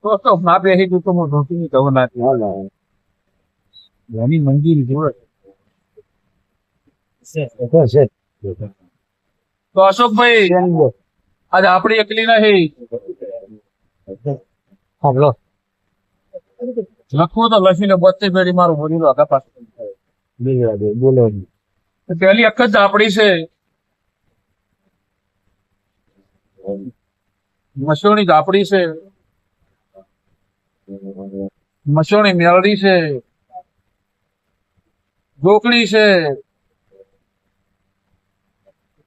તો ના બેસી તું તો હું ઢોકી ની કહું ના એની મંજૂરી જોડે તો અશોકભાઈ આજે આપડી એકલી નહીં લખવું તો લખીને 32 પેઢી મારું બોલી આગા પાછું બોલો પેલી એક જ આપડી છે મસોણી ઝાપડી છે મસોણી મેળડી છે ઢોકળી છે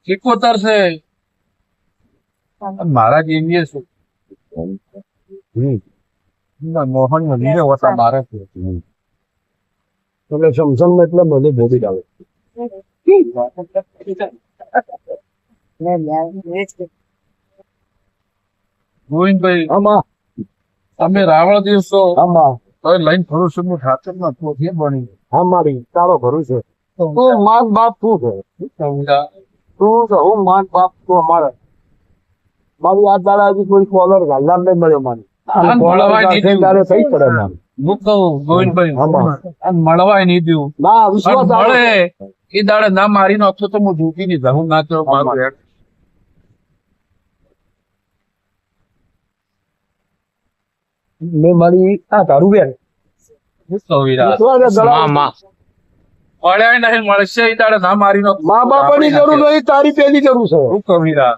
સિકોતર છે મારા જેવી છે મોહન લીધે હોતા મારે છે એટલે સમસમ એટલે બધે ભોગી આવે ગોવિંદભાઈ આમાં તમે રાવણ દિવસો આમાં તો લઈને ફરું છું હું ઠાકર માં પોથી બની હા મારી તારો ઘરું છે તું માન બાપ તું છે તું છે હું માન બાપ તું અમારે મારી આ દાડા હજી કોઈ કોલર ગાલનાર નહીં મળ્યો મને તારે થઈ પડે મને હું કહું ગોવિંદભાઈ આમાં મળવાય નહીં દઉં ના વિશ્વાસ મળે એ દાડે ના મારી નાખતો તો હું ઝૂકી નહીં જાઉં ના તો મારું હેડ મેં મારી આ તારું બેન શું કહું યાર મળ્યા નહીં મળશે એ દાડે ના મારી નાખતો મા બાપાની જરૂર નહીં તારી પેલી જરૂર છે શું કહું યાર